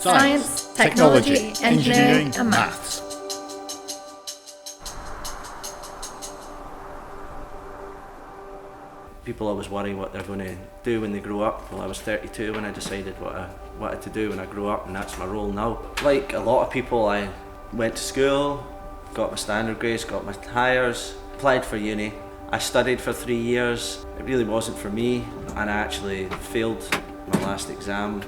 Science, technology, engineering and maths. People always worry what they're going to do when they grow up. Well, I was 32 when I decided what I wanted to do when I grew up, and that's my role now. Like a lot of people, I went to school, got my standard grades, got my hires, applied for uni. I studied for 3 years. It really wasn't for me, and I actually failed my last exam.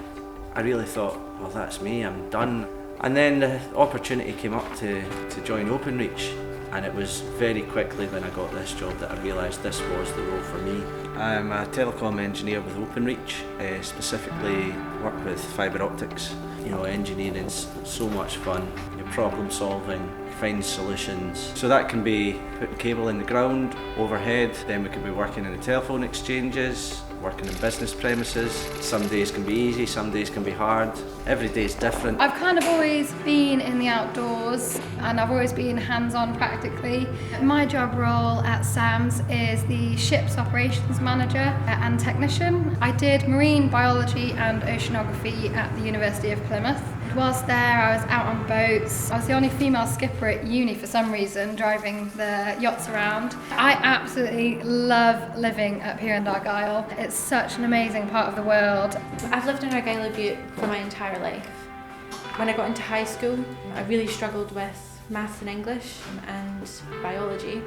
I really thought, well, that's me, I'm done. And then the opportunity came up to join Openreach. And it was very quickly when I got this job that I realised this was the role for me. I'm a telecom engineer with Openreach, specifically work with fibre optics. You know, engineering's so much fun. You're problem solving, find solutions. So that can be putting cable in the ground, overhead, then we could be working in the telephone exchanges, working in business premises. Some days can be easy, some days can be hard. Every day is different. I've kind of always been in the outdoors and I've always been hands-on practically. My job role at SAMS is the ship's operations manager and technician. I did marine biology and oceanography at the University of Plymouth. Whilst there, I was out on boats. I was the only female skipper at uni for some reason, driving the yachts around. I absolutely love living up here in Argyll. It's such an amazing part of the world. I've lived in Argyll Butte for my entire life. When I got into high school, I really struggled with maths and English and biology,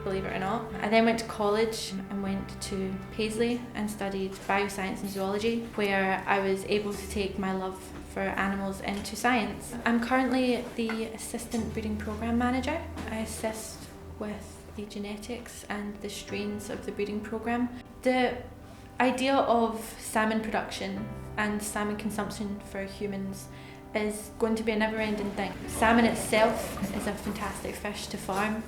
believe it or not. I then went to college and went to Paisley and studied bioscience and zoology, where I was able to take my love for animals into science. I'm currently the assistant breeding program manager. I assist with the genetics and the strains of the breeding program. The idea of salmon production and salmon consumption for humans is going to be a never-ending thing. Salmon itself is a fantastic fish to farm.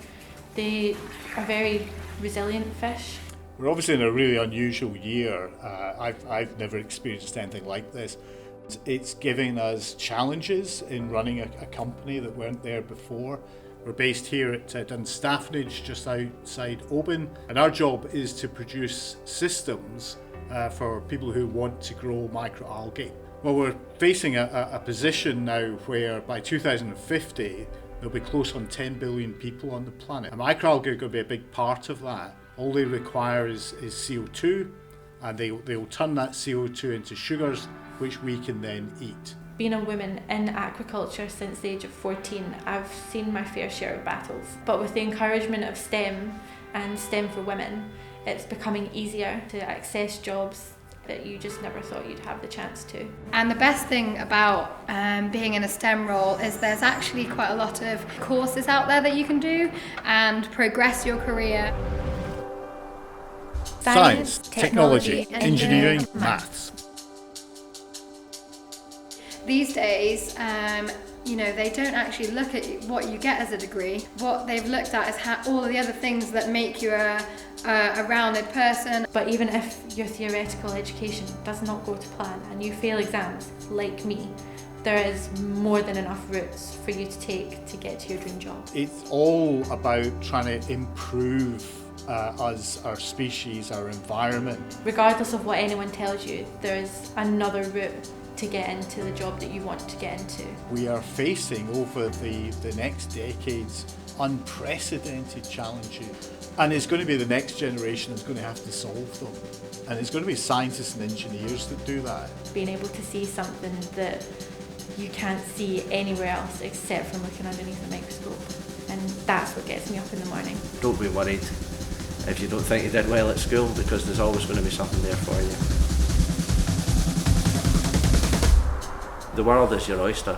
They are very resilient fish. We're obviously in a really unusual year. I've never experienced anything like this. It's giving us challenges in running a company that weren't there before. We're based here at Dunstaffnage, just outside Oban, and our job is to produce systems for people who want to grow microalgae. Well, we're facing a position now where by 2050 there'll be close on 10 billion people on the planet. And microalgae are going to be a big part of that. All they require is CO2, and they'll turn that CO2 into sugars, which we can then eat. Being a woman in aquaculture since the age of 14, I've seen my fair share of battles. But with the encouragement of STEM and STEM for women, it's becoming easier to access jobs that you just never thought you'd have the chance to. And the best thing about being in a STEM role is there's actually quite a lot of courses out there that you can do and progress your career. Science, technology, engineering, maths. These days, they don't actually look at what you get as a degree. What they've looked at is all of the other things that make you a rounded person. But even if your theoretical education does not go to plan and you fail exams, like me, there is more than enough routes for you to take to get to your dream job. It's all about trying to improve us, our species, our environment. Regardless of what anyone tells you, there is another route to get into the job that you want to get into. We are facing over the next decades unprecedented challenges, and it's going to be the next generation that's going to have to solve them, and it's going to be scientists and engineers that do that. Being able to see something that you can't see anywhere else except from looking underneath a microscope, and that's what gets me up in the morning. Don't be worried if you don't think you did well at school, because there's always going to be something there for you. The world is your oyster.